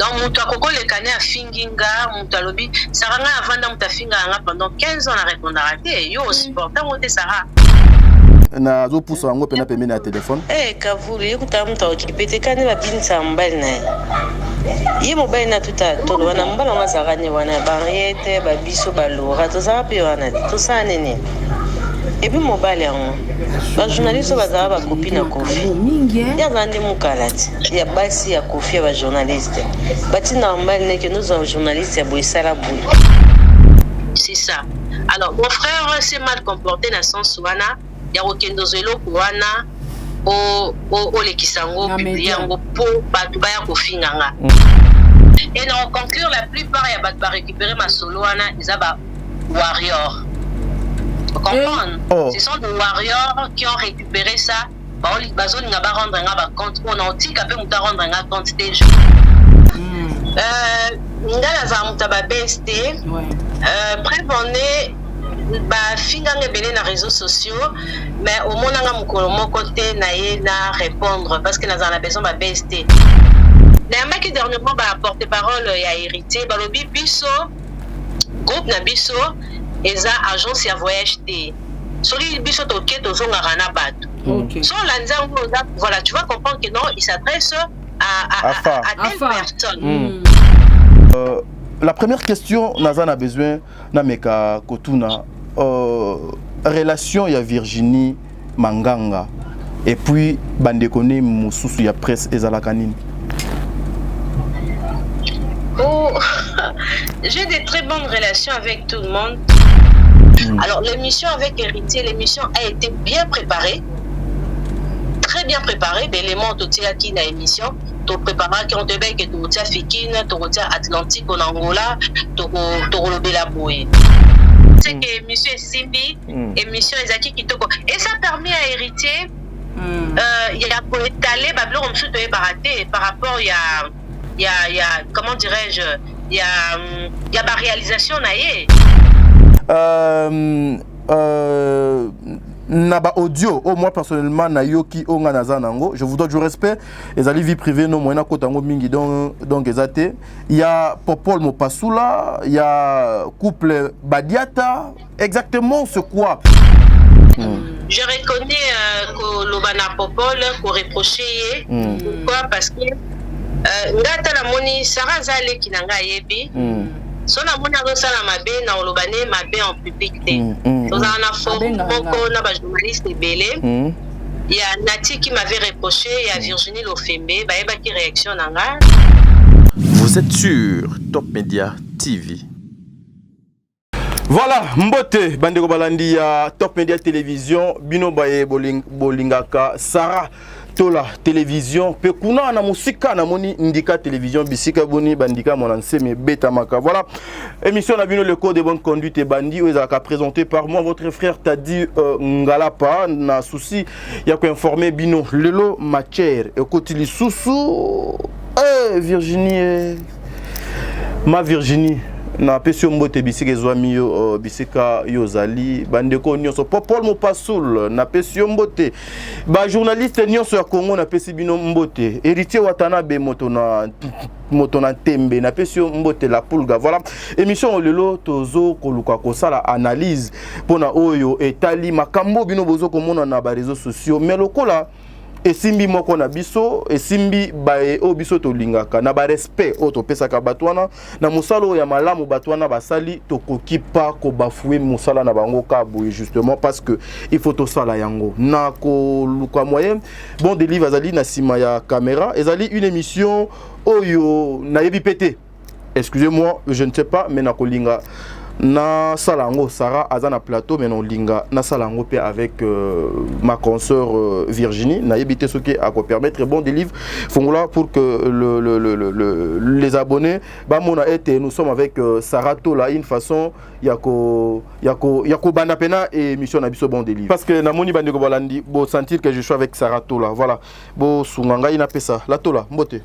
Donc mutu akoko le kane a finginga mutu alobi Sarah nga avanda mutu afinga nga pendant 15 ans na répondre raté yo supporter moté Sarah na zo pousse ngo pena pembe na téléphone kavuli kuta mutu okipete kane ba binsa mbali na ye mobile na tuta tolo wana mbala mazaranye wana barriette ba biso ba lora to za pe wana to sa nene et puis mobile yango ba journaliste ba za ba copine na Kofi ya zande mukalati ya basi ya Kofi ya ba journaliste bati na mbali ne que nous sommes journalistes ya boisala boule c'est ça. Alors mon frère s'est mal comporté dans sens wana ya okendo zelo wana o le kisango publier ngo po batu ba ya kofinga nga. Et dans conclure la plupart ya batu ba récupérer ma solo wana ils ba warrior. Vous comprenez? Ce sont des warriors qui ont récupéré ça. Bazon nga ba rendre nga ba compte on a tika pe muta rendre nga compte des jours. Ngala za muta ba BST. Prévenez ba finga ngebele na réseaux sociaux mais au moins nga mukolo moko te na ye na répondre parce que na za besoin ba BST. Na maki dernièrement ba porter parole ya hérité ba lobi biso groupe na biso eza agence ya voyage te. Soli biso toke tozonga na bato. So lanzango voilà, tu vas comprendre que non, il s'adresse à telle personne. La première question Nazan a besoin na meka kotuna relation ya Virginie Manganga et puis bandekone mususu ya presse ezalaka nini? J'ai de très bonnes relations avec tout le monde. Alors l'émission avec Héritier, l'émission a été bien préparée. Très bien préparée, l'élément tout qui na émission, to préparer qui on te bec et tout tia Fikine, to tia Atlantique en Angola, to lobela boy. C'est que émission Simbi, émission Ezaki Kitoko et ça permet à Héritier il y a pour étaler bablo comme tout est baraté par rapport il y a comment dirais-je, il y a ma réalisation naïe. Naba audio au moi personnellement na yoki onga nazanango je vous dois du respect les ali vie privée no moyena kotango mingi donc ezate il y a Popol Mopasula il y a couple Badiata exactement ce quoi je reconnais que l'obana Popol qu'on reprocher pourquoi parce que ngata la moni Sarah Zale qui nanga yebi so na mona zo sala mabe na olobane mabe en public te so za na forum moko na ba journaliste belé il y a Nati qui m'avait reproché il y a Virginie Lofembe ba yeba ki réaction nanga. Vous êtes sur Top Media TV. Voilà, mbote bandeko balandi ya Top Media Télévision bino baye bolingaka Sarah Tola télévision pe kuna na musika na moni ndika télévision bisika boni bandika monanse me beta maka. Voilà, émission na bino le code de bonne conduite et bandi ezaka présenté par moi votre frère Tadi Ngalapa na souci ya ko informer bino lelo matière e kotili susu Virginie ma Virginie na pesio mbote bisika ezwami yo bisika yozali bandeko nyonso Popol Mopasul na pesio mbote ba journaliste nyonso ya Congo na pesi bino mbote Héritier Watanabe moto na tembe na pesio mbote la pulga. Voilà, émission lelo tozo koluka kosala analyse pona oyo etali makambo bino bozo komona na ba réseaux sociaux mais lokola esimbi moko na biso esimbi bae o biso to lingaka na ba respect o to pesa ka batwana na musalo ya malamu batwana basali to kokipa ko bafouer musala na bango ka boye justement parce que il faut to sala yango na ko luka moyen bon délivre azali na sima ya caméra ezali une émission oyo na yebi pété excusez-moi je ne sais pas mais na ko linga na salango Sarah azana plateau mais non linga na salango pe avec ma consoeur Virginie na yebité ce qui a permettre bon délivre fongola pour que les abonnés ba mona été nous sommes avec Sarah Tola une façon yako bana pena et émission na biso bon délivre parce que na moni bandi ko balandi bo sentir que je suis avec Sarah Tola. Voilà, bo sunganga ina pesa la Tola mbote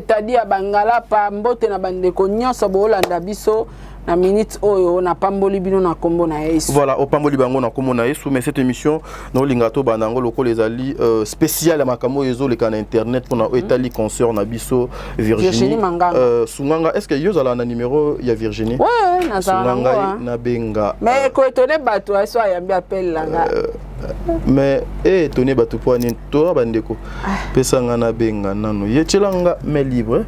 Tadi ya bangala pa mbote na bande ko nyonso bo landa biso na minute oyo na pamboli bino na kombo na Yesu. Voilà, au pamboli bango na kombo na Yesu, mais cette émission no lingato banango loko les ali spécial à makamo yezo le kan internet pour na etali concert na biso Virginie Manganga. Sunganga, est-ce que yo ala na numéro ya Virginie? Ouais, na Sunganga na benga. Mais ko étonné bato aso ayambi appel langa. Mais étonné bato po ni to bandeko. Pesa ngana benga nano. Yechelanga mais libre.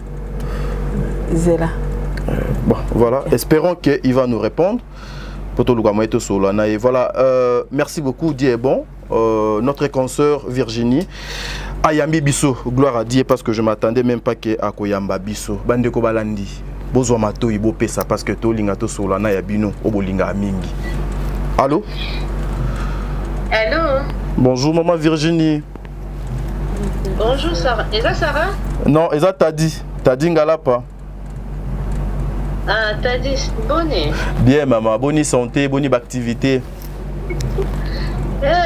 Zela. Bon, voilà, espérons qu'il va nous répondre. Et voilà, merci beaucoup, Dieu est bon. Notre consoeur Virginie, Ayambi Bisso, gloire à Dieu, parce que je ne m'attendais même pas qu'à Koyamba Bisso. Bandeko Balandi, Bozo Mato, Ibo Pesa, parce que to lingato solana yabino, Obolinga Mingi. Allô? Allô? Bonjour, maman Virginie. Bonjour, Sarah. Est-ce que Sarah? Non, est-ce que t'as dit Ngalapa? Ah, t'as dit bonne. Bien, maman, bonne santé, bonne activité.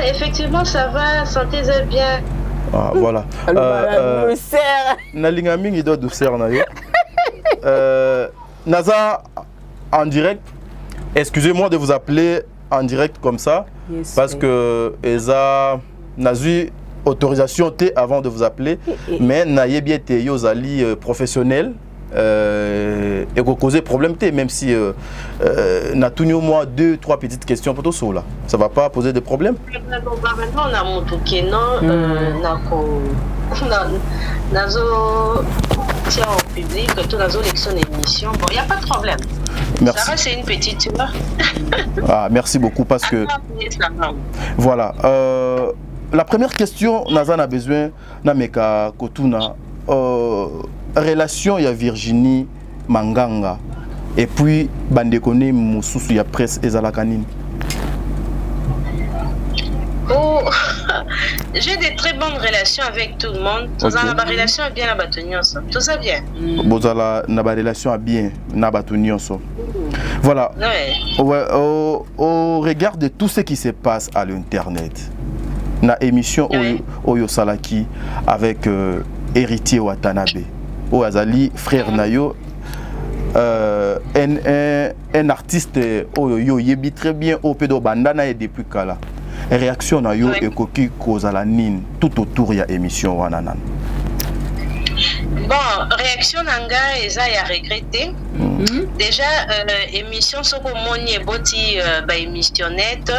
Effectivement, ça va, santé est bien. Ah, voilà. Nalinga mingi do douceur na yo. Naza en direct. Excusez-moi de vous appeler en direct comme ça, parce que Eza Nazu autorisation T avant de vous appeler, mais naye bien te yozali professionnel. Et causer problème T, même si n'a tout au moins 2-3 petites questions pour tout ça là, ça va pas poser de problème. Maintenant on a mon token nazo tiens au public tout nazo l'élection d'émission, bon il y a pas de problème. Merci. Ça c'est une petite heure. Ah, merci beaucoup parce que voilà, la première question Nazan a besoin Nameka Kotuna relation ya Virginie Manganga et puis bandekone mususu ya presse ezalakanini. Oh, j'ai des très bonnes relations avec tout le monde. Tout ça, la relation est bien à Batonios. Tout ça bien. Bozala na ba relation bien na Batonios. Voilà. Ouais. Au regard de tout ce qui se passe à l'internet, na émission Oyo Salaki avec Héritier Watanabe. Azali frère Nayo, un artiste Oyo yebi très bien au pédo bandana et depuis kala. Réaction Nayo et koki kozala nin tout autour ya émission wananan. Bon, réaction nanga eza ya regretter. Déjà émission soko moni boti ba émissionnette.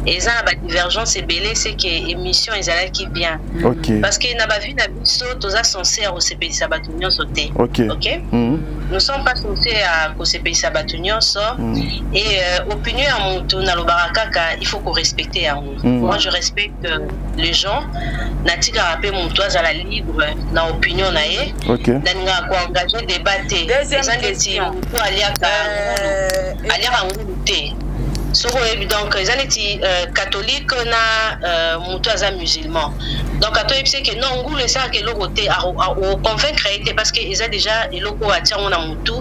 Eza ba divergence belé c'est que émission ezala qui bien. Parce que na ba vu na biso toza sincère au CPI Sabatunyo sauté. OK. Nous sommes pas censés à CPI Sabatunyo et opinion à mon na lobarakaka, il faut qu'on respecte à moi je respecte les gens. Natika rappel mon toi à la libre na opinion na ye. Nanga ko engager débattre. Pour aller à ngouté. Donc les années catholiques na mutuaza musulman. Donc catholique c'est que non ngou le ça que l'autre à convaincre été parce que ils a déjà les locaux à tiens on a mutu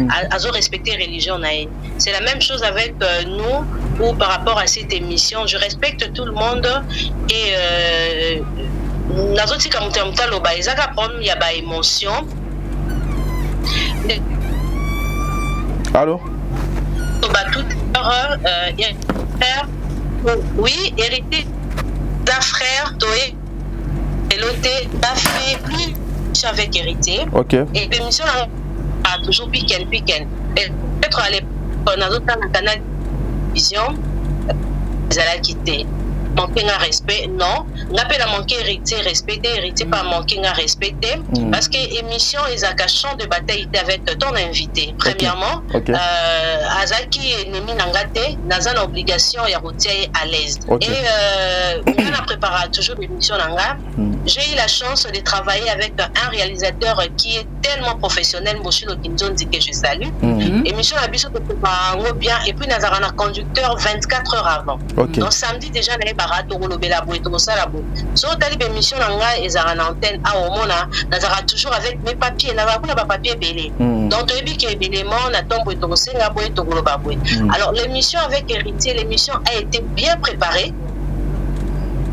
à respecter religion na. C'est la même chose avec nous ou par rapport à cette émission. Je respecte tout le monde et nazo tika mutamta loba ezaka problème ya ba émotion. Allô? Oui, hérité d'un frère, Toé, et l'autre a fait plus avec hérité. Et l'émission a toujours piqué. Peut-être à l'époque, on a d'autres canal de vision, ils allaient quitter. Manquer un respect, non. On appelle à manquer héritier, respecter, héritier, pas manquer un respecter. Parce que l'émission est à champ de bataille avec ton invité. Premièrement, Azaki et Nemi Nangate, n'a pas obligation et à à l'aise. Et on a préparé toujours l'émission Nanga. J'ai eu la chance de travailler avec un réalisateur qui est tellement professionnel, Moshilo Kinzon, dit que je salue. Émission à Bissot de préparer bien. Et puis, nous avons un conducteur 24 heures avant. Donc, samedi, déjà, nous avons émission et antenne à Omona, nous toujours avec mes papiers, nous avons pas papier belé. Donc tu as que élément alors l'émission avec héritier, l'émission a été bien préparée.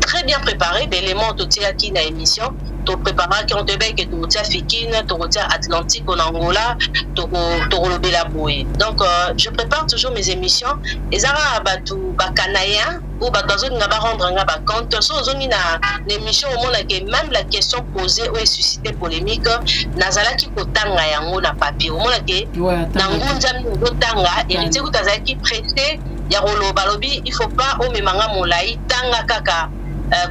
Très bien préparée, l'élément tout qui na émission to prépara qui ont te bec to tia Fikine to tia Atlantique en Angola to lobela boy. Donc je prépare toujours mes émissions et ça va tout bakanaya ou bazo nga ba rendre nga ba compte so zoni na l'émission au monde que même la question posée ou suscité polémique nazala ki kotanga yango na papier au monde que na ngunza mi kotanga héritier ko tazaki prêté ya roloba lobi il faut pas o memanga molai tanga kaka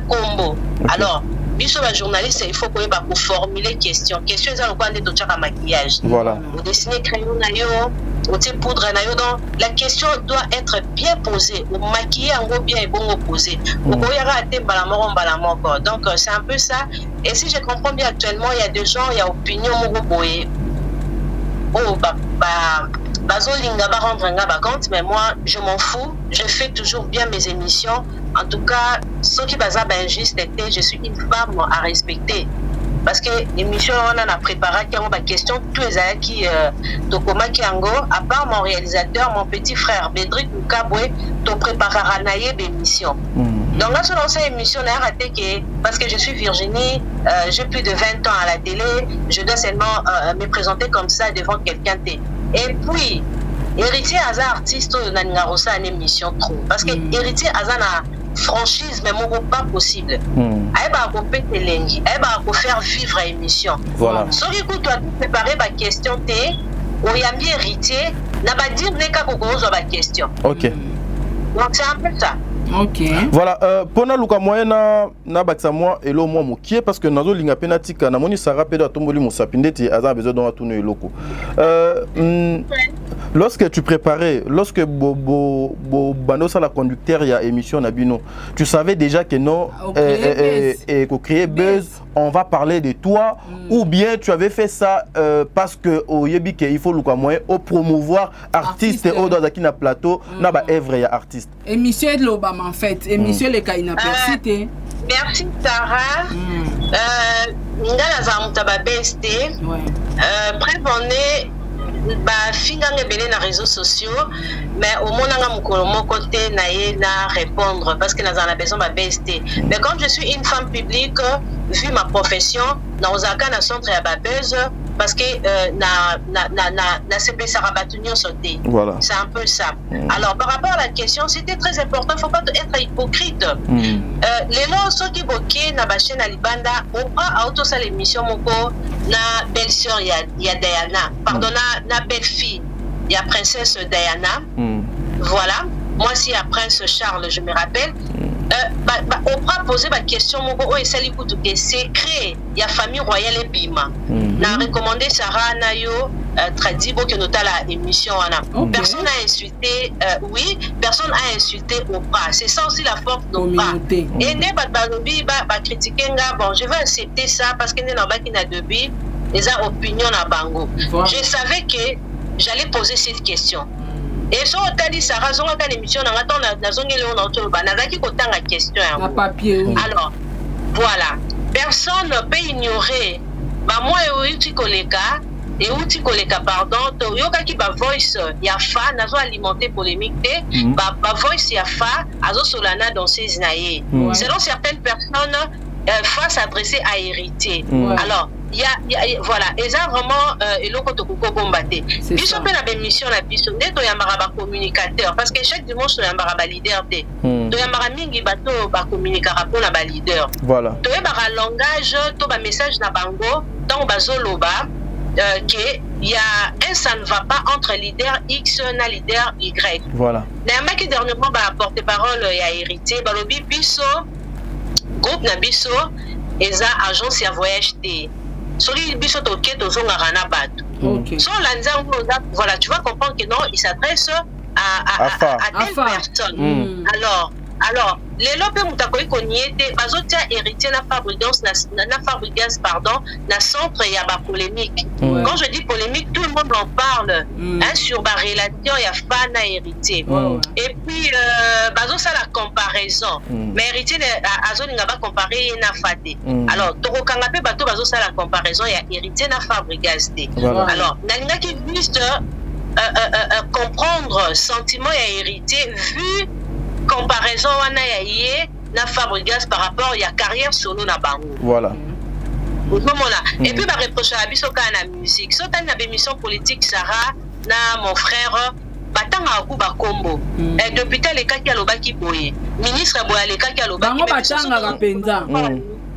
combo. Alors biso ba journaliste il faut qu'on pour formuler question ça quoi de tchaka maquillage. Voilà. Au dessiner crayon na yo, au te poudre na yo, donc la question doit être bien posée, au maquiller en gros bien et bon posé. Au koyara ate balamoro balamoko. Donc c'est un peu ça. Et si je comprends bien actuellement, il y a des gens, il y a opinion moko boye. Oh bazo linga ba rendre nga ba compte, mais moi je m'en fous, je fais toujours bien mes émissions. En tout cas, ce qui baza ben injuste était, je suis une femme à respecter. Parce que l'émission on a préparé qui ont ma question tous les années qui Tokoma Kiango, à part mon réalisateur, mon petit frère Bédric Mukabwe, to préparera naïe l'émission. Donc là, selon cette émission, on a raté que, parce que je suis Virginie, j'ai plus de 20 ans à la télé, je dois seulement me présenter comme ça devant quelqu'un. Et puis, héritier Aza artiste, on a une émission trop. Parce que héritier Aza n'a franchise, mais mon pas possible. Elle va péter l'engi, elle va faire vivre l'émission. Voilà. Sauf que tu as préparé ma question, on y a mis héritier, n'a pas dit n'est qu'à ma question. Ok. Donc c'est un peu ça. Ok. Voilà, pona luka moyen na bakisa moi elo moi mokie parce que nazo linga penatika na moni sara pedo atomboli musapinde ti aza besoin dans tourner eloko. Lorsque tu préparais, lorsque bando ça la conducteur il y a émission na bino, tu savais déjà que non et qu'on créer buzz, on va parler de toi ou bien tu avais fait ça parce que au yebi que il faut luka moyen au promouvoir artiste au dans na plateau na ba œuvre ya artiste. Émission de l'Obama en fait, émission les Kaina Persité. Merci Sarah. Ngala za mutaba BST. Prévenez ba finga ngebele na réseaux sociaux mais au moins nga mukolo moko te na ye na répondre parce que nous avons besoin de BST. Mais comme je suis une femme publique, vu ma profession, na ozaka na centre ya babeuse parce que na CPC rabatunyo sauté. Voilà. C'est un peu ça. Alors par rapport à la question, c'était très important, il ne faut pas être hypocrite. Les lois ceux qui boquent na ba chaîne Alibanda, on a auto ça l'émission moko na belle-sœur ya Diana. Pardon na belle-fille, il y a princesse Diana. Voilà. Moi si à prince Charles, je me rappelle. On va poser ma question et celle que secret il y a famille royale et bima na recommandé Sarah Nayo traduit que nous la émission personne n'a insulté personne a insulté Oprah, c'est ça aussi la force d'Oprah et ne balobi ba critiquer nga bon je vais accepter ça parce que na ba qui na debi les opinions na bango je savais que j'allais poser cette question. Et so otali Sarah zonga ka l'émission na ngato na zongeli on auto ba nazaki kotanga question na papier. Alors voilà, personne ne peut ignorer ba moi uti koleka pardon to yoka ki ba voice ya fa nazo alimenter polémique te ba voice ya fa azo solana dans ses naïe selon certaines personnes fa s'adresser à héritier. Alors il y a voilà et ça vraiment eloko to ko combattre biso pe na émission na biso ndeto ya maraba communicateur parce que chaque dimanche ya maraba leader te to ya maraba mingi bato ba communiquer rapport na ba leader voilà to ya ba langage to ba message na bango donc bazoloba que il y a un ça ne va pas entre leader X na leader Y voilà na maki dernièrement ba porte parole ya héritier balobi biso groupe na biso eza agence ya voyage te Soli biso toke tozongara na bato. So lanzango voilà, tu vas comprendre que non, il s'adresse à telle personne. Alors les lopes mutakoi koniete bazotia héritier na Fabrigance pardon na centre ya ba polémique. Quand je dis polémique, tout le monde en parle sur ba relation ya fana héritier. Et puis bazo ça la comparaison. Mais héritier azoninga ba comparer na fate. Alors tokokanga pe bato bazo ça la comparaison ya héritier na Fabrigance. Alors nalinga ki juste comprendre sentiment ya héritier vu comparaison wana ya yé na Fabrigance par rapport à carrière solo na bango. Voilà. Et puis, je reproche à Biso la musique. Si tu as une émission politique, Sarah, na mon frère, batanga akuba kombo. Depuis les cas qui a l'obaki boye. Ministre boye les cas qui a l'obaki. Batanga rapenza.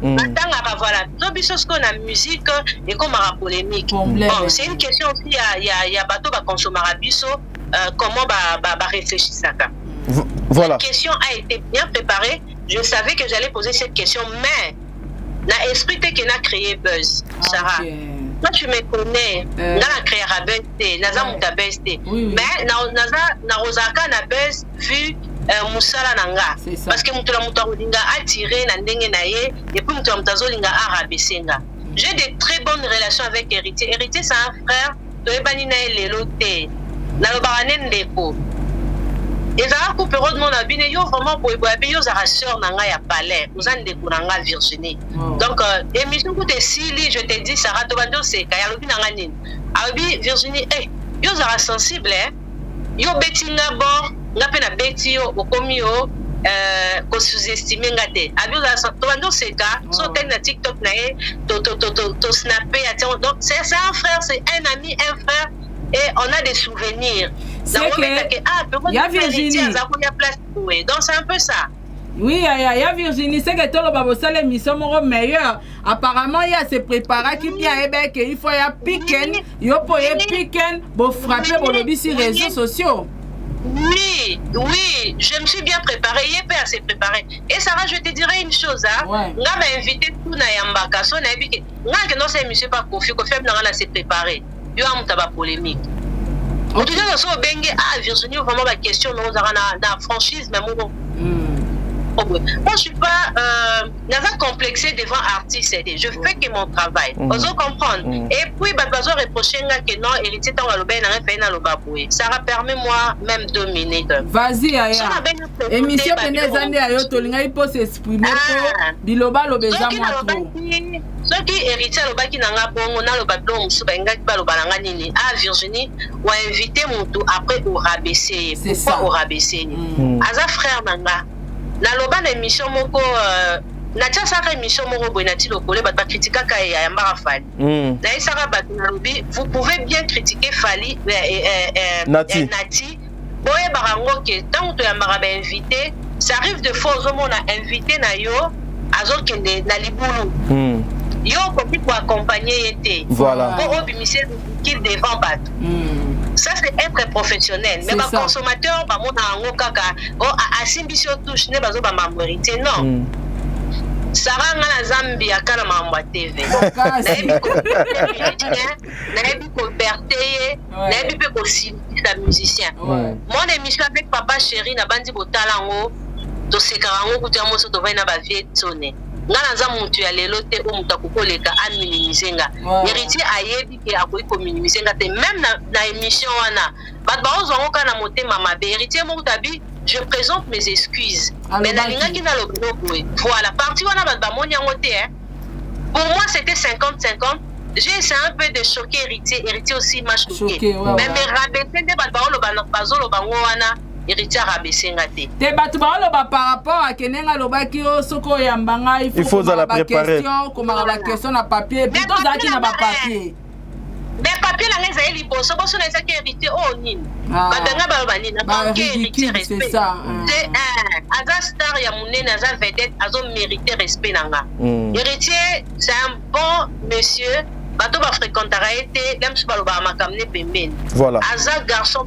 Batanga voilà. Donc, Biso ce qu'on a musique et comme la polémique. Bon, c'est une question aussi. Il y a bateau va consommer à Biso. Comment réfléchir ça? Voilà. La question a été bien préparée. Je savais que j'allais poser cette question, mais na esprit qui a créé buzz, Sarah. Toi, tu me connais. N'a créé un buzz, n'a pas buzz. Mais n'a rosaka na buzz vu Moussala nanga. Parce que Moutola Moutarolinga a tiré Nandenge Naye et puis Moutola Moutazolinga a rabaissenga. J'ai de très bonnes relations avec Héritier. Héritier, c'est un frère. Toebani na Lelote. Na lo baranen depo. Et ça a coupé de mon abine, yo vraiment pour yo za sœur nanga ya palais, nous en découranga Virginie. Donc émission coûte si je te dis Sarah Tobando c'est kaya lobi nanga nini. Abi Virginie yo za sensible yo betinga bord, nga pe na beti yo okomi yo ko sous-estimer ngate. Abi yo za Tobando c'est ka, so ten na TikTok na to snapper donc c'est un frère, c'est un ami, un frère. Et on a des souvenirs. C'est que, y a Virginie. Donc c'est un peu ça. Oui, y a Virginie. C'est que tout le monde a l'émission meilleure. Apparemment, il y a se préparer qui vient et il faut y a piquen. Il faut y piquen pour frapper pour le sur les réseaux sociaux. Oui, je me suis bien préparée. Il est assez préparé. Et Sarah, je te dirais une chose. On m'a invité tout na yambaka. So na biki. Nga que non c'est monsieur pas confié. Qu'on fait na se préparer. Il y a une polémique. On dit que ça bengue Virginie vraiment la question nous avons la franchise mais moi je suis pas complexé devant artiste je fais que mon travail vous comprendre et puis bazo reprocher que non héritier tant le ben fait na lo baboué ça permet moi même 2 minutes vas-y aya émission penezande ayo tolinga ipo s'exprimer pour biloba lobeza moi trop ce qui héritier lo baki nanga bongo na lo bablo musu benga ba lo balanga nini Virginie ou inviter mutu après au rabaisser pourquoi au rabaisser aza frère nanga na loba na émission moko na tia saka émission moko boy na ti lokole ba critiquer ka ya mbara Fali na isaka ba lobi vous pouvez bien critiquer Fali Nati boye barango ke tant to ya mbara ba invité ça arrive de fois au monde a invité na yo azo kende na libulu yo pour accompagner été voilà pour obimiser qu'il devant battre ça c'est être professionnel mais les consommateurs ba mona ngo kaka a simbisio touche ne bazo ba mamorité non Sarah ngana Zambia kana mamwa TV na ebi ko berteye na ebi pe ko simbisa musicien mon émission avec papa chéri na bandi botalango to sekarango kutia moso to vai na ba vie tsone ngana za muntu ya lelo te o muta kokoleka a minimisenga héritier ayebi ke akoyi ko minimisenga te même na émission wana bat ba ozongo kana motema mabe héritier mo tabi je présente mes excuses mais na linga ki na lobno boy voilà parti wana bat ba monyango te pour moi c'était 50-50 j'ai essayé un peu de choquer héritier aussi m'a choqué mais me rabaisser de bat ba lo bazolo bango wana héritier rabaissenga te te batu ba lo ba par rapport à kenenga lo ba ki o soko yambanga il faut la préparer comme la question na papier plutôt za ki na ba papier mais papier la ngeza eli boso boso na ça ki héritier o nini batanga ba ba nini na héritier respect c'est ça c'est aza star ya munene aza vedette azo mériter respect nanga héritier c'est un bon monsieur bato ba fréquentera été même si ba lo ba makamne pembeni voilà aza garçon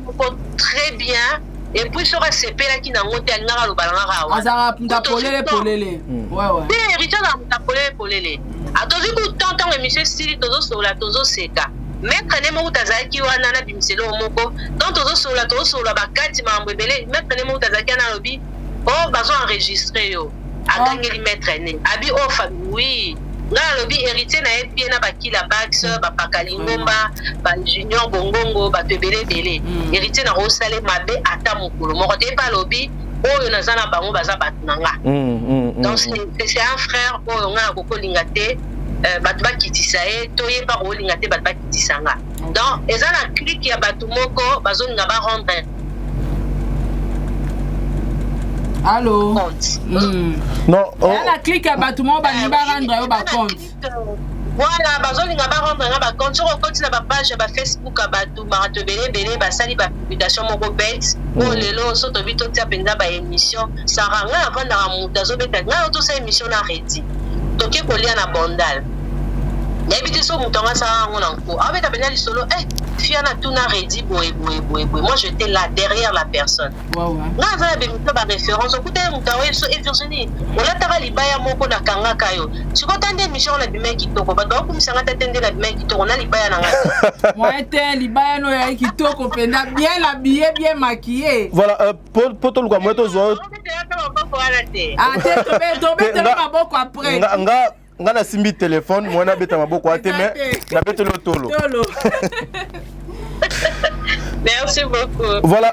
très bien et puis sera CP là qui n'a monté à ngara lo balanga wa azara punda polele ouais héritier na punda polele atozi ku tant monsieur style tozo sola tozo seka maître ne mo utazaki wana na bimiselo moko donc tozo sola bakati mambo ebele maître ne mo utazaki na lobi bazo enregistrer yo agangeli maître ne abi oui nga lobi héritier na epi na bakila bax ba pakalingomba ba junior bongongo ba tebele dele héritier na rosale mabe ata mokolo moko te pa lobi oyo nazana bango baza batnanga donc c'est un frère oyo nga kokolinga te batu bakitisa ye toye pa kolinga te batu bakitisa nga donc eza na clique ya batu moko bazolinga ba rendre allô non la clique à bâtiment ba ni ba rendre yo ba compte Voilà, bazolinga ba rendre nga ba compte sur continue ba page ba Facebook ba tout marato belé ba sali ba publication moko bet pour lelo so to bito tia penza ba émission saranga avant na muta zo beta nga to sa émission na redi to ke kolia na bondal ya bité so mutonga sa ngona ko abeta benya li solo fiana tout na redi boy moi j'étais là derrière la personne nga za be muto ba référence ko te mutawe so et Virginie on la tara libaya moko na kanga kayo siko tande émission na bimé kitoko ba do kumisanga tatende la bimé kitoko na libaya na ngata moi te libaya no ya kitoko penda bien habillé bien maquillé voilà poto luka mweto zo tobe maboko après nga na simbi téléphone moi na beta maboko ate mais na beta lo tolo. Merci beaucoup. Voilà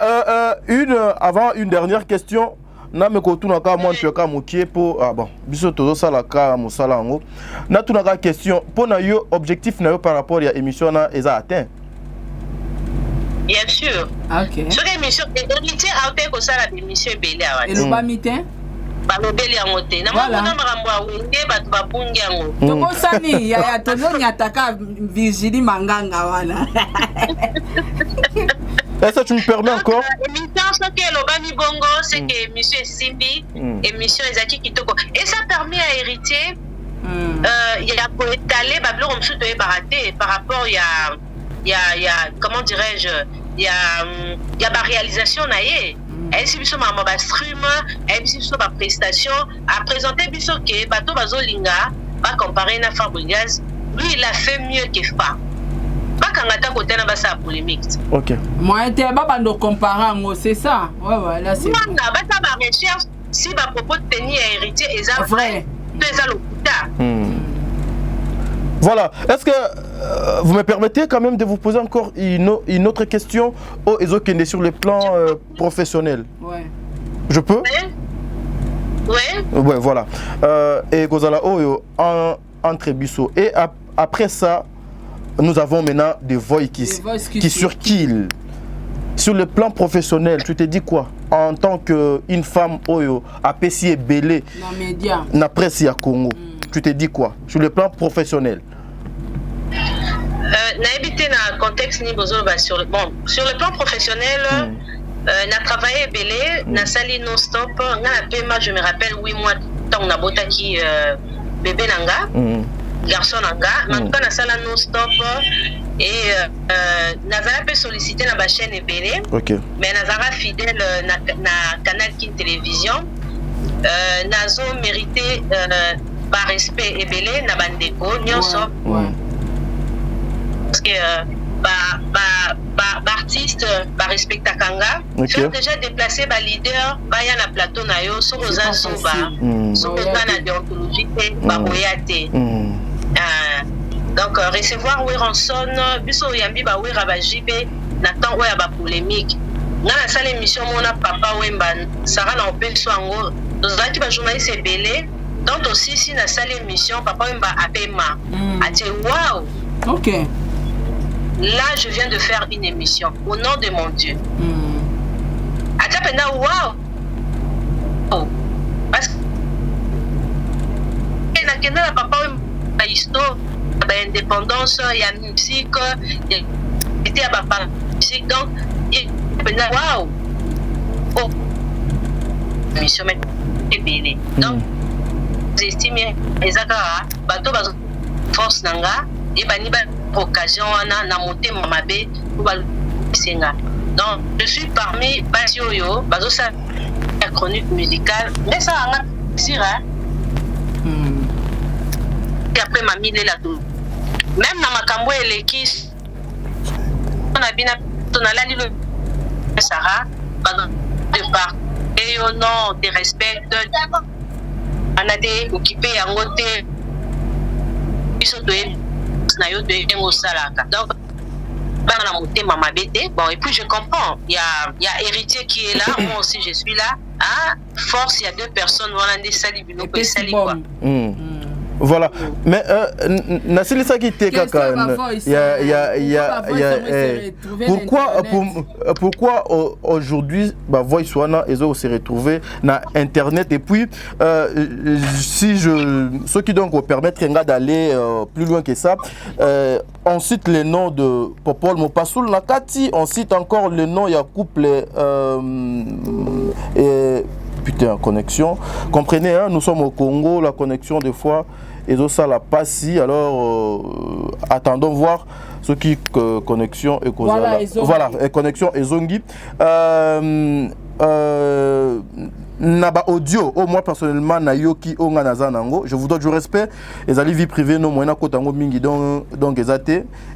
avant une dernière question na me ko tuna ka moi tu ka mokie pour bon biso tozo sala ka musala ngo na tuna ka question pour na yo objectif na yo par rapport à émission na eza atteint. Bien sûr. OK. Sur émission héritier a fait ko sala émission belé awa. Et le bamitin balobeli yango te na mona makambo ya wenge bato bapungi yango tokosani ya tozoni ataka Virginie Manganga wana. Est-ce que tu me permets encore émission soki elobami bongo c'est que émission esimbi émission ezaki kitoko et ça permet à héritier ya koétaler babiloko mosusu toyebaka te par rapport ya comment dirais-je ya baréalisation na ye ayebisi biso makambo bastream ayebisi biso baprestation apresente biso ke bato bazolinga bacompare na Fabregas. Lui il a fait mieux que Fa bakanga ta kote na basa polémique. OK moi te babando comparer ngo c'est ça ouais là c'est non basa ba recherche si ba propos de tenir héritier eza vrai eza lokuta. Voilà, est-ce que vous me permettez quand même de vous poser encore une autre question au Ezokende sur le plan professionnel? Ouais. Je peux? Ouais. Ouais, voilà. Et Gozala Oyo entre Bisso. Et après ça, nous avons maintenant des voix qui surkillent. Sur le plan professionnel, tu te dis quoi? En tant qu'une femme Oyo, appréciée belé, na presse ya Congo. Tu te dis quoi sur le plan professionnel? N'habité dans un contexte ni besoin sur le plan professionnel, n'a travaillé belé, n'a sali non stop, n'a paiement je me rappelle 8 mois tant n'a bota qui bébé nanga, garçon nanga, maintenant n'a sala non stop et n'a pas sollicité na chaîne belé, mais n'a pas fidèle na canal Kin télévision, n'a zo mérité par respect et belé na bandeko nyonso parce que artiste respecta kanga faire déjà déplacer ba leader ba ya na plateau na yo so oza soba so na déontologie te ba boyate donc recevoir Weranson biso yambi ba wera ba jibe na temps oya ba polémique na la salle émission mona papa wemba sara na opeso ngo dozaki ba journaliste belé. Donc aussi si na salle émission papa wemba apema a dit waouh. OK. Là je viens de faire une émission au nom de mon Dieu. A dit pena waouh. Parce que na kenda na papa wemba histoire ba indépendance ya musique était à ba musique donc pena waouh. Oh. Émission mais belé. Donc j'estime ezaka bato bazo force nanga et bani ba occasion wana na motema mabe ko ba senga. Donc je suis parmi basioyo bazo sa chronique musicale mais ça anga sira. Et après mami la tout. Même na makambo eleki on a bien tonala le Sarah de part et au nom de respect anade occupé yango te biso doye na yo doye ngo salaka donc bana na motema mabete bon et puis je comprends il y a héritier qui est là moi aussi je suis là force il y a deux personnes voilà des sali biloko sali quoi Voilà. Mais Nassili Saki Tekaka, pourquoi aujourd'hui Voice Wana se retrouver dans Internet et puis si ceux qui donc permettre d'aller plus loin que ça, on cite les noms de Popol Mopasoul Nakati, on cite encore le nom, il y a couple putain, connexion. Comprenez, hein, nous sommes au Congo, la connexion des fois, et ça la passe si. Alors, attendons voir ce qui connexion et voilà, connexion et zongi. Naba audio, moi personnellement, Nayoki Onga Nazanango, je vous donne du respect. Les alliés vie privée, non, moi, Kotango Mingi, donc,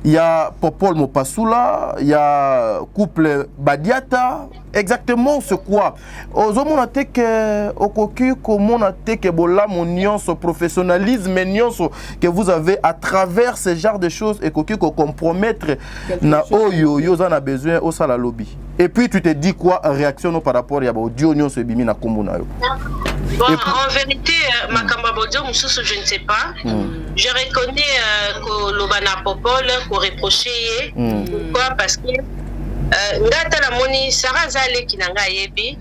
il y a Popol Mopasula, il y a couple Badiata, exactement ce quoi. Ozomo na teke, okoki, comment na teke, bola, mon nuance, professionnalisme, nuance que vous avez à travers ce genre de choses et koki, ko compromettre, na oyo, yo, a besoin, au sala lobby. Et puis tu te dis quoi, réaction par rapport à audio, nuance, bimi, na kombo. Bon, en vérité, Makamba Bodio, je ne sais pas. Je reconnais que l'Obana Popol, qu'on reprochait. Pourquoi? Parce que Ngata la moni, Sarah Zale qui n'a pas yebi.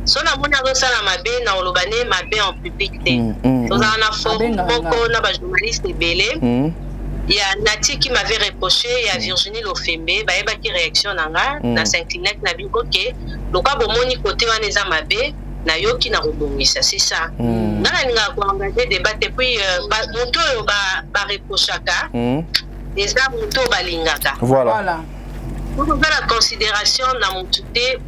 Son amour n'a pas la mabe, n'a olobane mabe en public. Dans un affaire, mon n'a pas journaliste belé. Il y a Nati qui m'avait reproché, il y a Virginie Lofembe, bah il y a qui réaction nanga, na s'incliner na bien ok. Donc à bon moni côté on est à mabe. Na yoki na robongisa c'est ça ngana ninga ko engager débat et puis moto ba reprochaka et ça moto balingaka voilà pour faire la considération na motuté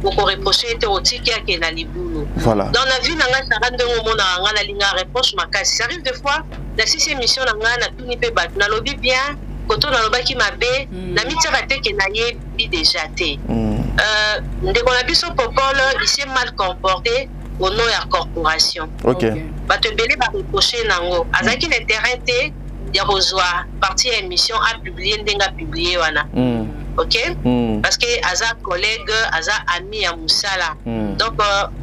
pour reprocher était otiki ya na libulu voilà dans la vie nanga ça rende au monde ngana linga reproche makasi ça arrive des fois la sixième mission nanga na tuni pe bat na lobby bien koto na lobaki mabe na mitira te ke na yebi déjà te ndeko na biso Popol il s'est mal comporté au nom de la corporation. Ok. Bato belé ba reprocher nango azaki le terrain te ya rozwa partie émission a publié ndenga publié wana. OK? Parce que aza collègue, aza ami ya musala. Donc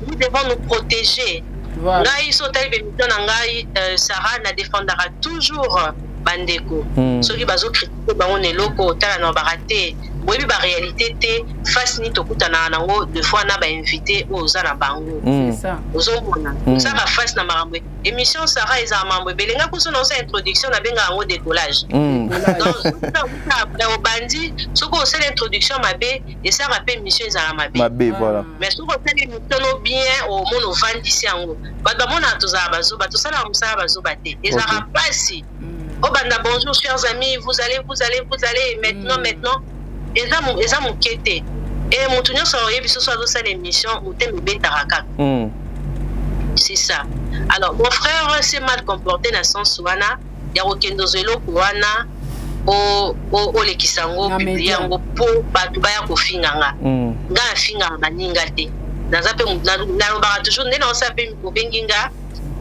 nous devons nous protéger. Voilà. Ngai so taille émission ngai Sarah na défendra toujours bandeko. Ceux qui bazo critiquer ba on est loko tala na baraté. Oui, la réalité est face ni tokuta na nango deux fois na ba invité aux ala bango. C'est ça. Aux omona. Ça va face na marambe. Émission Sarah eza mambo belenga ko sona sa introduction na benga ngo décollage. Donc après au bandi, soko c'est l'introduction mabe et ça rappelle émission eza mabe. Mabe voilà. Mais soko c'est l'émission bien au mono vandisi yango. Ba mona toza bazo ba tosala musala bazo baté. Eza rapasi. Oh banda bonjour chers amis, vous allez maintenant et ça mon quête et mon tournoi sur biso so ça l'émission ou te me betaraka c'est ça. Alors mon frère s'est mal comporté dans sens wana ya okendo zelo wana o le kisango publier ngo po batu baya ko finganga nga finga baninga te naza pe na ba toujours ndena on s'appelle ko benginga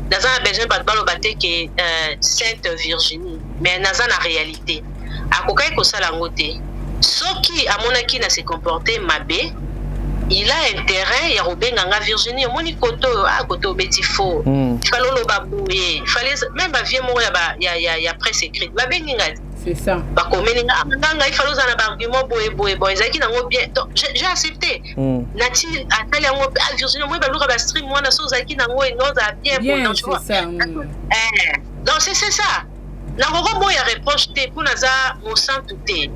naza besoin batu baloba te que Sainte Virginie mais naza na réalité akokai ko sala ngote. Soki amonaki na se comporter mabe, il a intérêt ya robenganga Virginie moni koto koto beti faux. Falolo baboué, fallait même ba vieux mort ya presse écrite. Ba benginga. C'est ça. Ba komeninga nganga il fallait za na argument boy ezaki nango bien. Donc j'ai accepté. Nati atali yango Virginie moi ba luka ba stream moi na so zaki nango et non za bien bon tu vois. Donc c'est ça. Na roko boy ya reproche te pour naza mon sang tout est.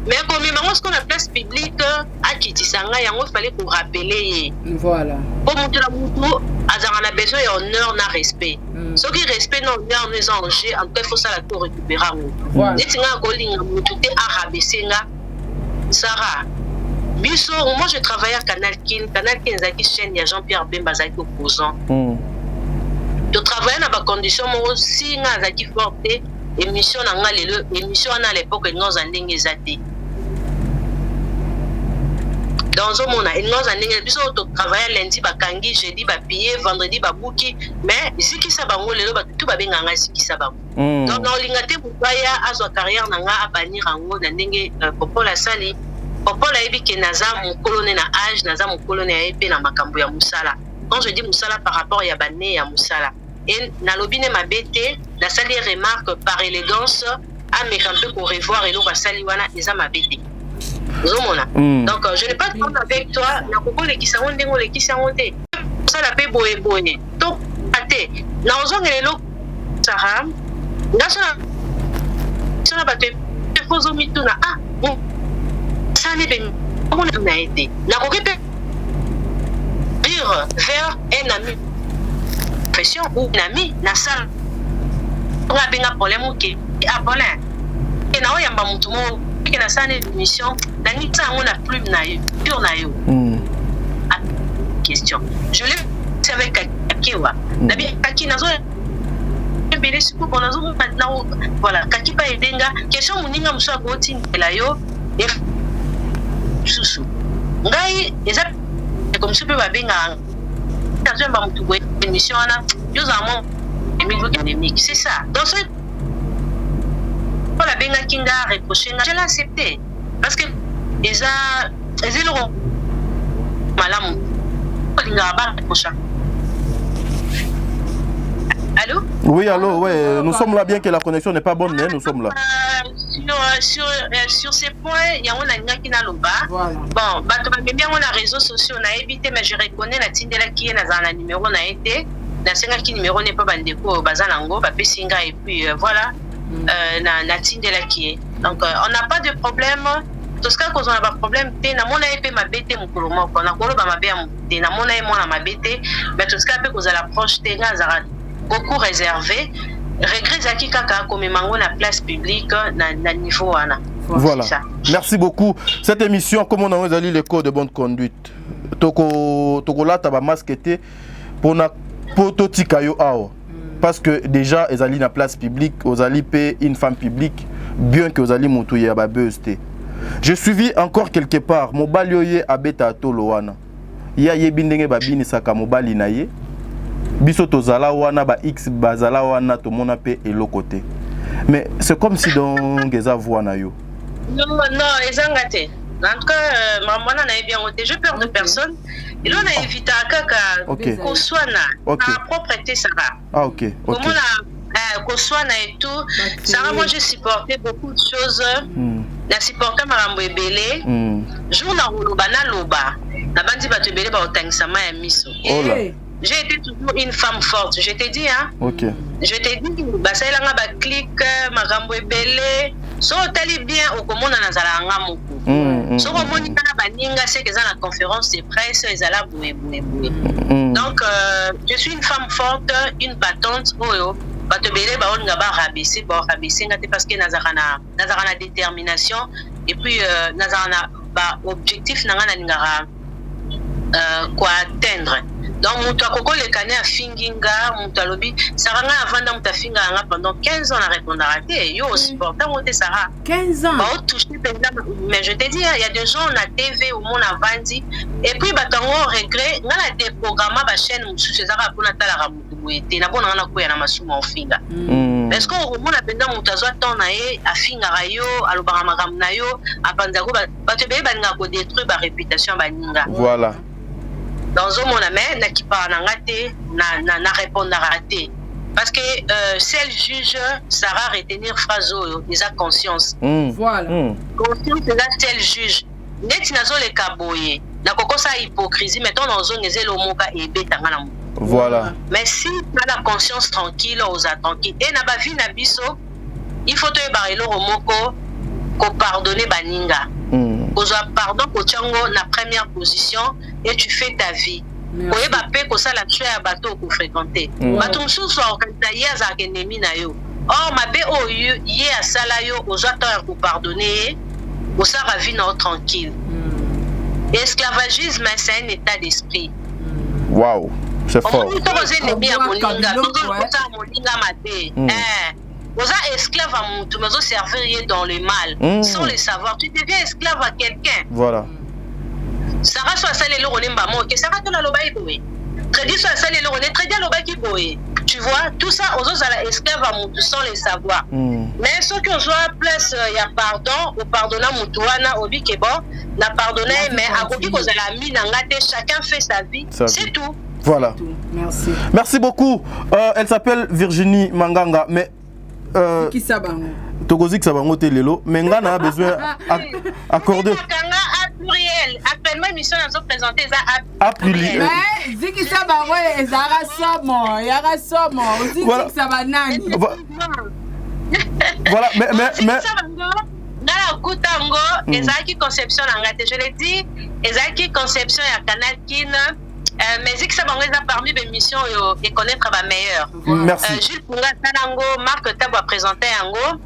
Mais comme il ce qu'on a place publique à Kitisanga, il fallait qu'on rappelle. Voilà. Pour monter la moto, on a besoin d'honneur, de respect. Ce qui respect, non, on est en jeu, en tout cas, il faut ça la récupérer. Voilà. Et si on a tout est arabesé, Sarah. Moi, je travaille à Canal Kin. Canal Kin, c'est une chaîne, il y a Jean-Pierre Bemba, qui est opposant. Je travaille dans des conditions, moi aussi, qui est forte. Émission à l'époque, nous avons des zati. Dans un monde, nous avons travaillé lundi, bakangi, jeudi, pillé, vendredi, bouki, mais ici qui ça va tout va bien en ici qui ça va. Donc dans l'ingate bouaya à sa carrière nanga à bannir en haut dans dengue Popol la sali. Popol la ebi que naza mon colonel na âge, naza mon colonel épée na makambo ya musala. Quand je dis musala par rapport à banné ya musala. et nalobine ma bête la salle remarque par élégance à mes campés pour revoir et l'autre salle wana eza ma bête. Donc je n'ai pas de problème avec toi na koko le kisango ndengo le kisango te ça la paix boye boye to ate na ozongele lo Sarah na ça ba te pozo mituna ah bon ça n'est pas on a été na koko pe dire vers un ami profession ou un ami na salle on a bien un problème qui abonné et na oyamba mutu mo que na salle d'émission dans une temps on a plus na yo pur na yo question je l'ai c'est avec Kakiwa na bien Kaki nazo bele siku bona zo maintenant voilà Kaki pa edenga question muninga muso agoti la yo et susu ngai eza comme ça peut ba benga dans un ba mutu bo émission na yo za mo émission c'est ça donc ce la benga kinga reprocher je l'ai accepté parce que eza le malam linga ba reprocher. Allô? Oui, allô, ouais, nous sommes là bien que la connexion n'est pas bonne, mais nous sommes là. Sur ces points, il y a un qui n'a pas. Bon, bien on a réseaux sociaux, on a évité, mais je reconnais la tindela qui est dans un numéro, on a été. La singa qui numéro n'est pas bandeko, bazalango, bapé singa, et puis voilà, la tindela qui est. Donc, on n'a pas de problème. Tout ce qu'on a pas de problème, na mona épée ma bête mon colombo, on a colo ma bête, na mona et moi ma bête, mais tout ce qu'on peut qu'on a l'approche, beaucoup réservé. Regret Zaki Kaka comme mango na place publique na niveau ana. Voilà. Merci beaucoup. Cette émission, comme on a dit les codes de bonne conduite. Toko là taba masqueté pour na pototika yo ao. Parce que déjà ils allaient na place publique, aux alliés payer une femme publique bien que aux alliés montouiller à babeuste. Je suivi encore quelque part mobali yoye abeta tolowana. Ya yebindenge babini saka mobali na ye. Biso tozala wana ba X bazala wana to mona pe elokote. Mais c'est comme si donc eza voix na yo. Non, ezangate. En tout cas, maman na bien oté, je perds de personne. Et on a évité à kaka qu'on soit na propreté Sarah. Ah OK. Comment la qu'on soit na et tout. Sarah, moi j'ai supporté beaucoup de choses. La supporté marambo ebele. Jour na loba na loba. Na bandi ba te belé ba otangisa ma ya miso. Oh là. J'ai été toujours une femme forte, je t'ai dit, hein. Ok. Je t'ai dit, bah ça il a un clic, ma gambo est belle. So tali bien au commande na zala nga moko. So au moni na baninga c'est que dans la conférence de presse ils ala boué. Donc je suis une femme forte, une battante. Oh ba te belé ba on nga ba rabaisser ngate parce que nazarana détermination et puis nazarana ba objectif na nga ngara quoi atteindre. Donc, mon koko le canet a finginga, mon talobi, Sarah a vendu mon finga pendant 15 ans à répondre à rater. Yo, supportant, monter Sarah. 15 ans. Mais je te dis, il y a des gens à TV où mon a vendu. Et puis, on regret, on a déprogrammé la chaîne, c'est Sarah pour la ramouté. Na bon, on a quoi, on a masuma au finga. Est-ce qu'on remonte à pendant mon tazo à finga rayo, à l'obaramagam nayo, à Pandago, bah, tu peux pas détruire la réputation baninga. Voilà. Dans un moment na qui parle na répondre à rater parce que celle juge Sarah retenir phrase des conscience voilà conscience là celle juge net nazo le kaboye na koko sa hypocrisie mettons dans zone ezelo moka et betanga na voilà mais si na la conscience tranquille aux tranquille et na ba vie na biso il faut te barelo romoko ko pardonner baninga pardon pour Tchango la première position et tu fais ta vie. Oye ba pe ko sala tue ya bateau ko fréquenter. Bateau sous organiser ya za ennemi na yo. Or ma be o ye asala yo ozata ko pardonner au sara vie na tranquille. Esclavagisme c'est un état d'esprit. Waouh, c'est fort. On peut oser ennemi à moninga, moninga maté. Vous êtes esclave à mon tout, mais vous servir dans le mal, sans le savoir. Tu deviens esclave à quelqu'un. Voilà. Sarah soit salé le roné mbamo, que Sarah te la loba iboé. Très bien soit salé le roné, très bien loba qui boé. Tu vois, tout ça, aux autres esclave à mon tout, sans le savoir. Mais ceux qui ont soit place, il y a pardon, ou pardonna mon touana, au bikebo, n'a pardonné, mais à côté qu'on a la mine en gâté, chacun fait sa vie. C'est tout. Voilà. Merci. Merci beaucoup. Elle s'appelle Virginie Manganga, mais Qui ça bango? Togozik Sabango Telelo, mais Ngana a besoin d'accorder. Actuellement, l'émission nous a présenté ça à pluriel. Mais Ziki ça bango ezara somo, yara somo. Ziki ça banani. Voilà, mais Nala Kutango, Ezaki Conception Langate, je l'ai dit, Ezaki Conception et Canal Kin, mais Ziki Sabango est parmi mes missions et connaître ma meilleure. Merci. Jules Punga Tanango, Marc Tabo a présenté Ango.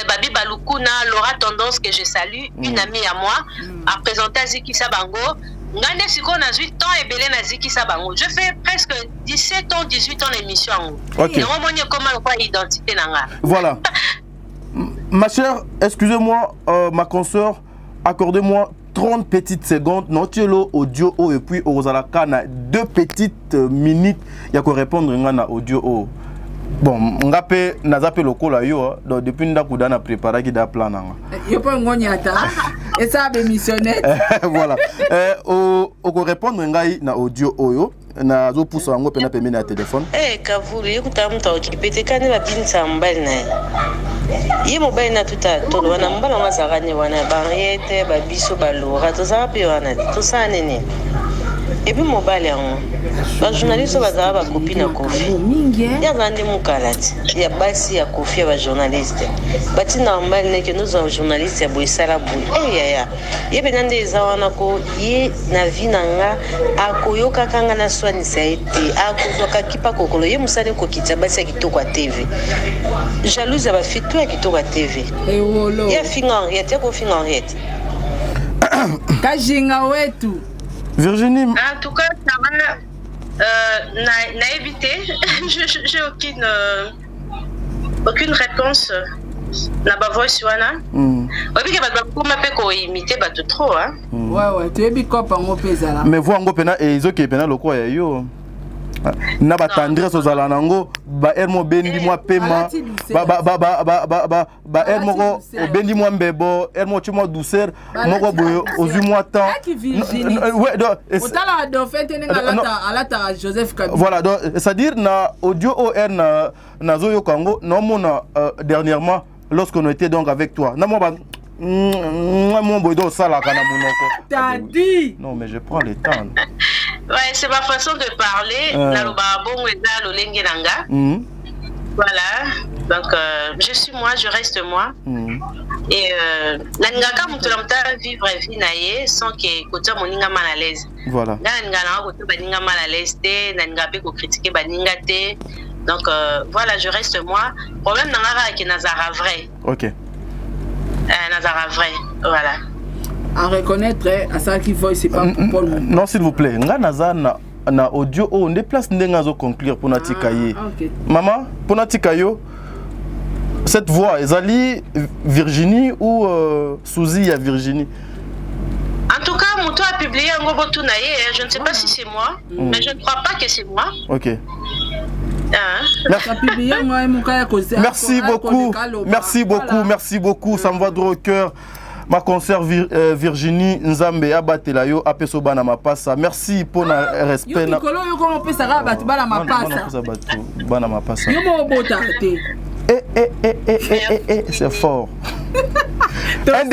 Babi Balukuna, Laura Tendance que je salue, une amie à moi, a présenté à Ziki Sabango. Ngande Siko na 8 ans et Belé na Ziki Sabango. Je fais presque 17 ans, 18 ans d'émission. Ok. Identité nanga. Voilà. Ma chère, excusez-moi, ma consoeur, accordez-moi 30 petites secondes. Notielo audio et puis Ozalaka na 2 petites minutes. Il y a qu'à répondre à audio. Bon, ngape nazape lokola yo donc depuis ndakuda na préparer qui da plan nanga. Yo pas ngonyata. Et ça be missionnette. Voilà. Au répondre ngai na audio oyo na zo poussa ngo pena pemé na téléphone. Kavuli yukuta mtu okipete kani babinza mbali naye. Ye mobile na tuta tolo wana mbala mazaranye wana barriete babiso balora tozara pe wana tosana nini. Et puis mobile yango. Ba journaliste bazara ba copine na Kofi. Ya zande mukalati. Ya basi ya Kofi ba journaliste. Bati na mbali neke nous en journaliste ya boisala bu. Ya. Ye benande ezawana ko ye na vinanga akoyoka kanga na swani saiti. Akozoka kipa kokolo ye musale ko kitsa basi ya kitoko a TV. Jalouse ba fitu ya kitoko a TV. Et wolo. Ya finga ya te ko finga het. Kajinga wetu. Virginie. En tout cas, ça va n'a évité. J'ai aucune réponse. Na ba voice wana. Obi ke ba ko mape ko imiter ba trop hein. Ouais, tu es bi ko pa ngo pezala. Mais vous ngo pena et izoki pena loko ya yo. Na ba tendresse ozala nango ba ermo bendi moi pema ba ermo ko bendi moi mbebo ermo chimo douceur moko boyo ozu moi temps. Ouais donc otala do fete ninga alata Joseph Kabila. Voilà donc c'est-à-dire na audio OR na zo yo kango non mona dernièrement lorsqu'on était donc avec toi. Na mo ba mon boyo sala kana monoko. T'as dit. Non mais je prends le temps. Ouais, c'est ma façon de parler. Voilà. Donc, je suis moi, je reste moi. Et l'angaka mutulamta vivre vie naie sans que côté moninga mal à l'aise. Voilà. L'angana côté baninga mal à l'aise te, n'angape ko critiquer baninga te. Donc voilà, je reste moi. Problème n'angara que Nazara vrai. OK. Nazara vrai. Voilà. À reconnaître à ça qu'il faut c'est pas pour le non s'il vous plaît nga naza na audio on déplace ndenga zo conclure pour natika ye OK maman pour natika yo cette voix ezali Virginie ou Suzy ya Virginie. En tout cas mon toit a publié un gros tout naïe je ne sais pas si c'est moi mais je ne crois pas que c'est moi. OK. Merci beaucoup, ça me va droit au cœur. Ma consoeur Virginie Nzambe abatela yo apeso bana mapasa. Merci pour na respect na. Yokolo yo ko pesa ga batu bana mapasa. Bana mapasa. Yo mo bota te. C'est fort. Un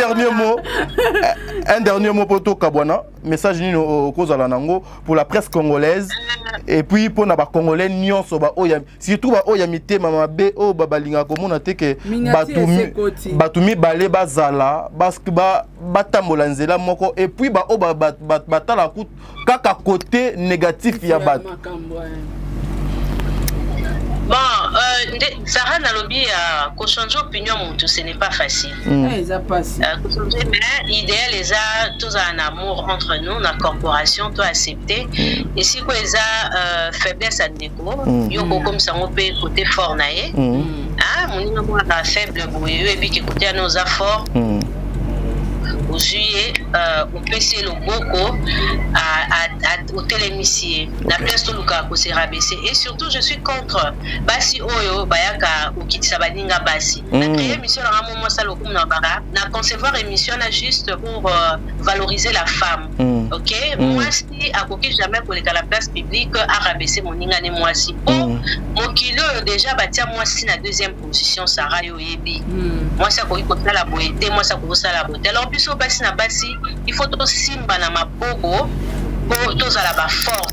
dernier mot pour toi Kabwana. Message ni au kozala nango pour la presse congolaise et puis pour na ba congolais nyonso ba oya surtout ba oya mité mama be o babalinga komona te ke batumi balé bazala parce que ba batambola nzela moko et puis ba o batala ku kaka côté négatif ya bat. Bon, Sarah Nalobi a changer opinion, ce n'est pas facile. Mais l'idéal, les a tous un amour entre nous, la corporation, tout accepter. Et si quoi les a faiblesse à négo, yoko comme ça on peut côté fort naé. Ah, mon niveau a faible bouilleux et puis qui côté à nos afforts. juillet on peut essayer le boko au télémissier la place tout luka ko se rabaisser et surtout je suis contre basi oyo bayaka okitisa baninga basi na créer émission na moment ça le comme na bara na concevoir émission là juste pour valoriser la femme. OK moi si akoki jamais pour la place publique à rabaisser mon ninga ne moi si mon kilo déjà batia moi si na deuxième position Sarah yo yebi moi ça ko ikosa la boité moi ça ko ça la boité alors biso basi na basi il faut to simba na mabogo pour tous à la bas fort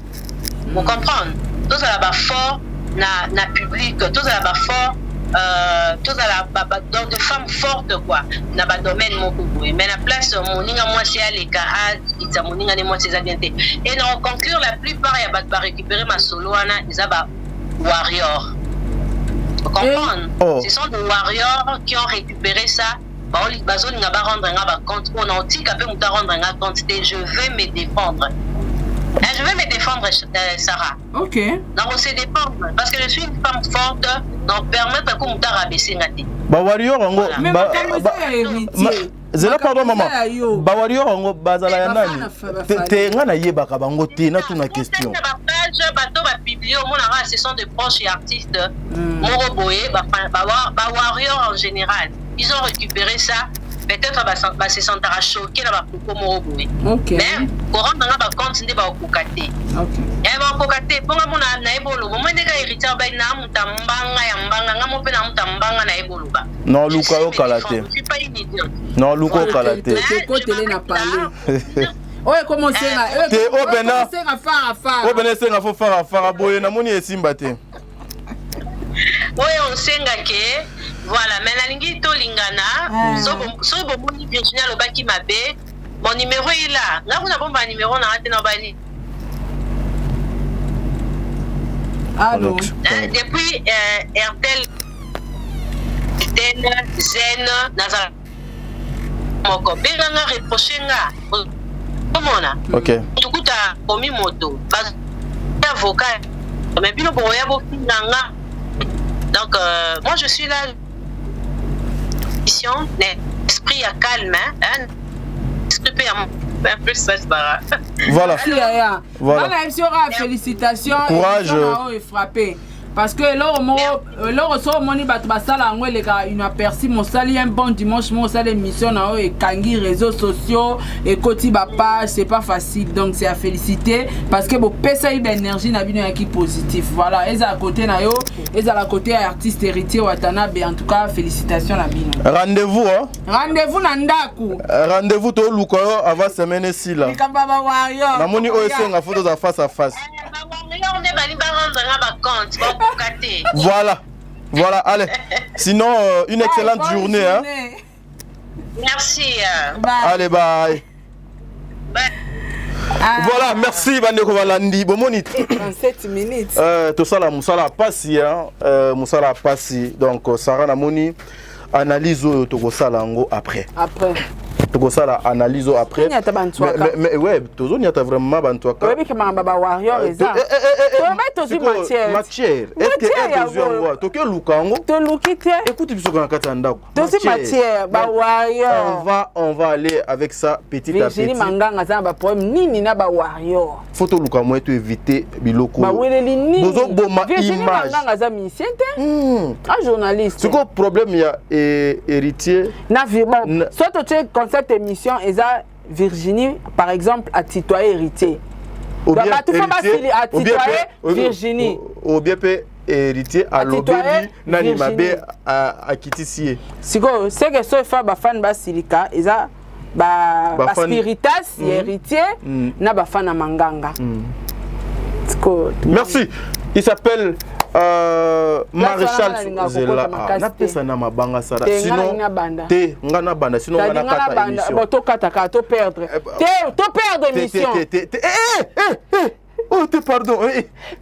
vous comprenez tous à la bas fort na public tous à la bas fort tous à la dans de femmes fortes quoi na ba domaine moko boy mais la place moninga moi c'est aleka a ita moninga ne moi c'est agenté et non conclure la plupart ya ba récupérer ma solo ana ils ba warrior vous comprenez ce sont des warriors qui ont récupéré ça bazoli nga ba rendre nga compte on antique peu muta rendre nga compte je vais me défendre. Je vais me défendre, Sarah. OK. Donc, on se défendre. Parce que je suis une femme forte. Donc, permettre qu'on me rabaisser. Bah, warrior, en gros. Mais Zela pardon maman. Ba warrior en gros bazala ya nani. Te ngana yeba ka bango te na tuna question. Ba page bato ba publier au monde ce sont des proches et artistes. Moro Boye, ba warrior en général. Ils ont récupéré ça. Peut-être bah se sentir choqué là pour Moro Boye. OK. Mais courant dans ba compte ndé ba okokate. OK. Et ba okokate ponga mona na ebolo. Moment ndeka héritier ba na mutambanga ya mbanga ngamo pe na mutambanga na ebolo ba. Non luka yo kalate. Je suis pas une idiote. Non luka yo kalate. Côté les n'a parlé. Oye comment c'est là? Te obena. C'est à faire. Obena c'est à faire boye na moni esimba te. Oye on senga ke voilà, mais la ligne to lingana, so bon Virginia Lobaki Mabe, mon numéro est là. Là, vous n'avez pas un numéro, on a raté dans Bali. Allô. Depuis RTL, Zen, Nazar, Moko, Benganga reproché nga. Comment on a? OK. Tout coup t'as commis moto. Parce que avocat, mais puis le boya bo finanga. Donc moi je suis là. L'esprit à calme, hein? Esprit un peu sage, bara. Voilà. Voilà. Félicitations. Courage. Et frappé. Parce que l'or reçoit mon basala en les gars, une aperçu mon sali un bon dimanche, mon sali émission et kangi réseaux sociaux et côté page, c'est pas facile donc c'est à féliciter parce que vos pesa d'énergie n'a bien qui positif. Voilà, et à côté na yo, et à la côté artiste héritier Watanabe en tout cas félicitations la bino. Rendez-vous hein. Rendez-vous nandaku. Rendez-vous to luko avant semaine ici là. Nikamba warrior. Na moni osenga photo za face à face. Voilà, voilà, allez. Sinon, une excellente journée. Hein. Merci. Bye. Allez, bye. Voilà, merci Bandeko Valandi. Bon, mon 37 minutes. Tout ça là, Moussala Passi. Moussala Passi. Donc, Sarah Namoni analyse au Salango après. Après. Tout ça là, analyse après. Mais ouais, tout ça, il y a vraiment Bantouaka. Oui, que ma baba warrior est là. Tu vas matière. Matière. Est-ce que tu as tu as Lukango? Tu as écoute, tu as Katanda. Tu as matière, ba warrior. On va aller avec ça petit à petit. Virginie Manganga ça ba problème nini na ba warrior. Photo Lukamwe tu éviter biloko. Ba weleli nini. Bozo boma image. Virginie Manganga ça musicien te. Un journaliste. C'est quoi problème il y a héritier? Na bon, soit tu es cette émission est Virginie par exemple à tutoyer héritier. Ou bien Virginie. Ou bien héritier à l'obéli nani mabe à Kitisier. C'est que ce fan basilika eza ba spiritas héritier na ba fan Manganga. Merci. Il s'appelle Maréchal Zela. Na pesa na mabanga sara. Sinon te ngana banda sinon ngana kata émission. To kata to perdre. To perdre émission. Oh, te pardon.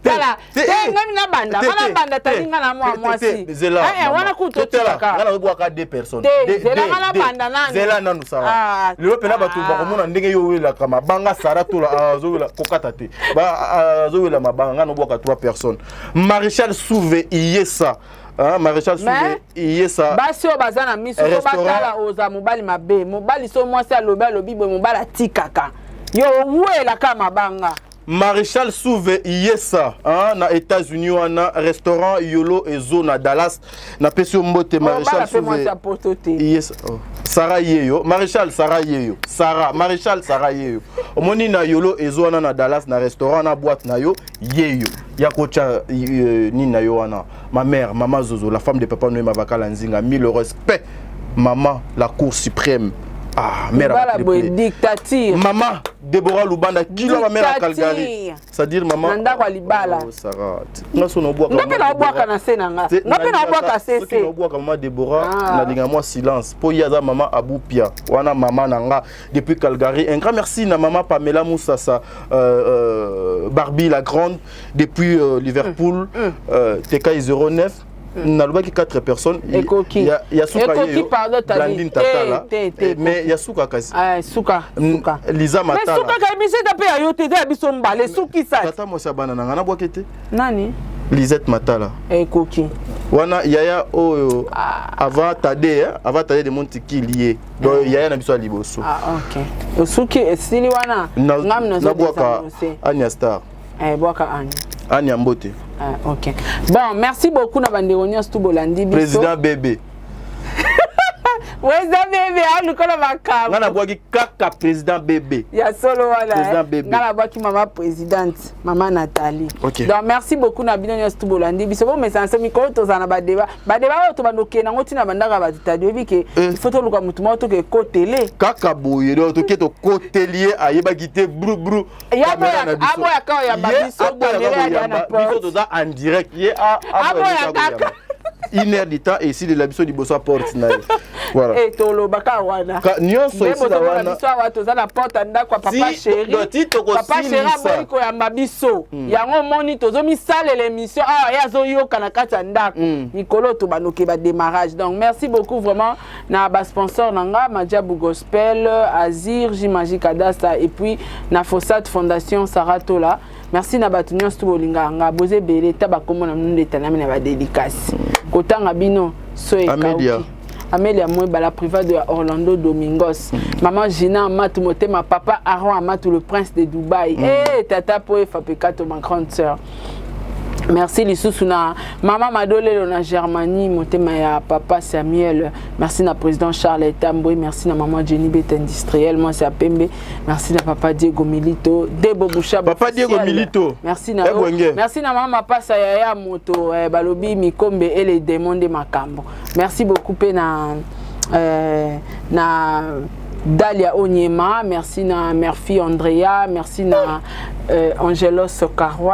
Voilà. Ngami na banda. Ngana banda talinga na moi si. Zela. Wana kuto tikaka. Ngana boka 2 personnes. Zela ngana banda nani. Zela nanu Sarah. Le pena batu ba komona ndenge yo wela kama banga Sarah tola azowela kokata te. Ba azowela mabanga ngana boka 3 personnes. Maréchal Souvé Yesa. Hein, Maréchal Souvé Yesa. Basi o bazana miso ko batala oza mobali mabe. Mobali so mwasi alobi bo mobala tikaka. Yo wela kama banga. Maréchal Souvé Yesa, hein, na États-Unis wana restaurant Yolo et Zona Dallas na pesi mbote Maréchal Souvé Yesa. Sarah Yeyo, Maréchal Sarah Yeyo. Sarah, Maréchal Sarah Yeyo. Omoni na Yolo et Zona na Dallas na restaurant na boîte na yo Yeyo. Ya kocha nina yo wana. Ma mère, maman Zozo, la femme de papa Noé Mavakala Nzinga, 1000 respect. Maman, la Cour suprême. Ah, mère dictature. Maman Déborah Lubanda qui la mère à Calgary. C'est-à-dire maman Nanda kwa libala. Sarah. Nga so no boka. Nga na boka na senanga. Nga na boka sese. No boka maman Déborah na linga moi silence. Po yaza maman Aboupia. Wana maman nanga depuis Calgary. Un grand merci na maman Pamela Moussassa Barbie la grande depuis Liverpool TK 09. Nalobaki 4 personnes. Il y a Souka Yeyo, Blandine Tata là. Mais il y a Souka Kasi. Ah, Souka. Lisa Matala. Mais Souka Kasi, c'est tapé à yote de biso mbale. Souki sa. Tata mo sabana na ngana boakete. Nani? Lisette Matala. Koki. Wana yaya oyo avant Tade de Montiki lié. Donc yaya na biso liboso. Ah OK. Souki esili wana ngam na zo boaka Anya Star. Boaka Anya. Anya Mbote. Ah, ok. Bon, merci beaucoup na banderonias tout bolandi biso. Président bébé. Président bébé, nous connaissons ma cam. Ngana boaki kaka président bébé. Ya solo wala. Président bébé. Ngana boaki maman présidente, maman Nathalie. Okay. Donc merci beaucoup na banderonias tout bolandi biso. Bon mais ça c'est miko to zana ba débat. Ba débat to bandoke na ngoti na bandaka ba tadi bi ke il faut to luka mutu moto ke côté kaka boye do to ke to côté lié ayeba gité brou. Ya boya aboya ka ya ba biso caméra ya na biso to za en direct ye aboya kaka. 1 heure du temps et ici de la biso di bossa porte na. Voilà. Et tolo baka wana. Nyonso ici la wana. Biso wa to za na porte ndako papa chéri. Papa chéri boyi ko ya mabiso. Yango moni to zo mi sale l'émission. Ah ya zo yo kana kata ndako. Nikolo to banoke ba démarrage. Donc merci beaucoup vraiment na ba sponsor nanga Madjabu Gospel, Azir, Jimagique Adasta et puis na Fossat Fondation Saratola. Merci na batunyo stu bolinga nga boze bele taba komona mnundeta na ba dédicace. Kotanga bino so Amelia. Amelia Mweba, la private de Orlando Domingos. Maman Gina Amatou Motema, papa Aaron Amatou, le prince de Dubaï. Et tata Poe Fapekato, ma grande sœur. Merci Lissousuna. Maman Madole na Germanie, Motema ya papa Samuel. Merci na président Charles Tamboy. Merci na maman Jenny Bet industriel. Moi c'est Pembe. Merci na papa Diego Milito. Debo Boucha. Papa Diego Milito. Merci na merci na maman Passa Yaya Moto. Balobi Mikombe et les démons de Makambo. Merci beaucoup na Dalia Onyema. Merci na Murphy Andrea. Merci na Angelos Sokarwa.